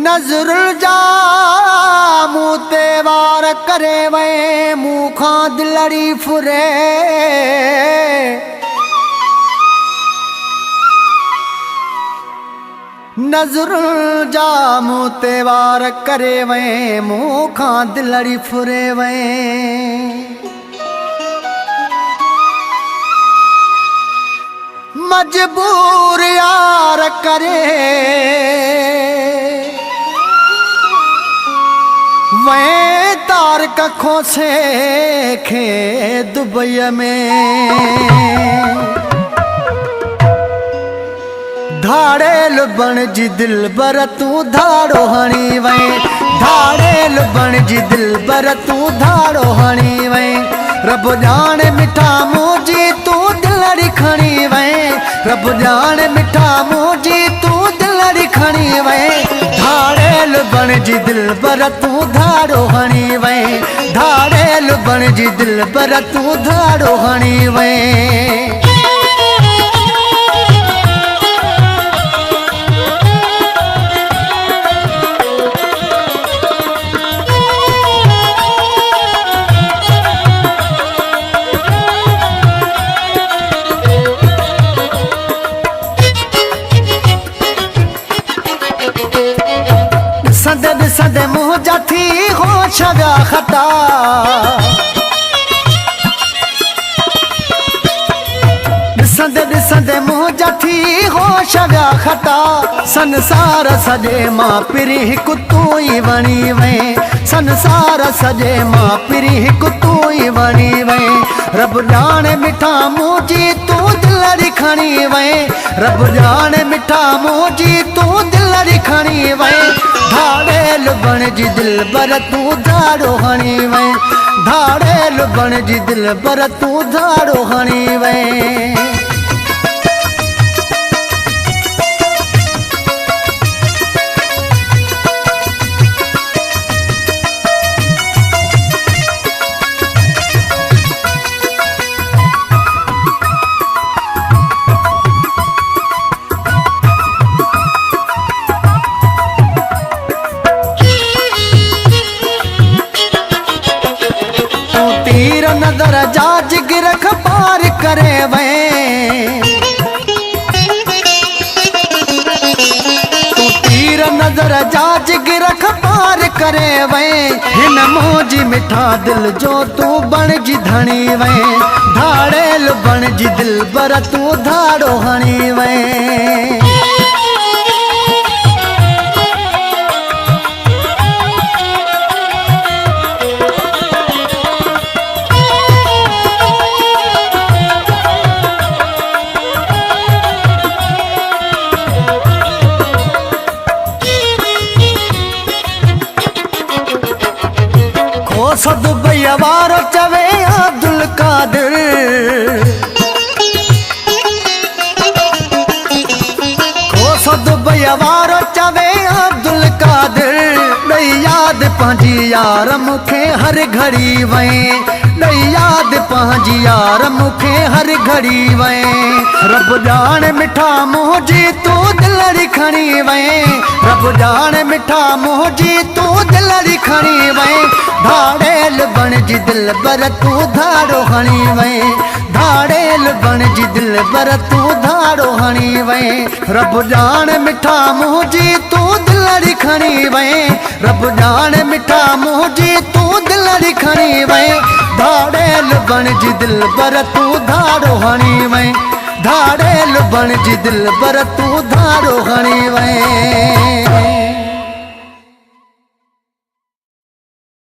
नज़र जा मूं ते वार करे वे मूं खां दिलड़ी फुरे नज़र जा मूं ते वार करे वे मूं खां दिलड़ी फुरे वे मजबूर यार करे वे तार कखों से खे दुबई में धाड़ेल बण जी दिल बर तू धाड़ो हणी वे धाड़ेल बण जी दिल बर तू धाड़ो हणी वे रब जाने मिठा मुझी तू दिलड़ी खणी वे रब जाने मिठा मुझी तू दिलड़ी खणी वे धाड़ेल बण जी दिल बर तू धाड़ो हणी वे धाड़ेल बण जी दिल बर तू धाड़ो हणी वे सदे सदे मुँह जाती हो छव्या खता सदे मुँह जाती हो छव्या खता संसार सजे मां पिरी हिकु तू ही वणी वे संसार सजे मां पिरी हिकु तू ही वणी वे रब जाने मिठा मुझी तू दिलड़ी खणी वे रब जाने मिठा मुझी तू दिलड़ी खणी वे धाड़ेल बण जी दिल बर तू धाड़ो हणी वे धाड़ेल बण जी दिल बर तू धाड़ो हणी वे नजर जा जिगर पार करे वे तू तीर नजर जा जिगर पार करे वे हिन मोजी मिठा दिल जो तू बण जी धणी वे धाड़ेल बण जी दिल बर तू धाड़ो हणी वे दुबई वारो चवे अब्दुल कादिर दुबई वारो चवे अब्दुल कादिर ॾई याद पंहिंजी यार मूंखे हर घड़ी वे ॾई याद पंहिंजी यार मूंखे हर घड़ी वे रब जाने मिठा मुझी तू दिलड़ी खणी वे रब जाने मिठा मुझी तू दिलड़ी खणी वे धाड़ेल बण जी दिल बर तू धाड़ो हणी वे धाड़ेल बण जी दिल बर तू धाड़ो हणी वे रब जाने मिठा मुझी तू दिलड़ी खणी वे रब जाने मिठा मुझी तू दिलड़ी खणी वे धाड़ेल बण जी दिल बर तू धाड़ो हणी वे धाड़ेल बण जी दिल बर तू धाड़ो हणी वे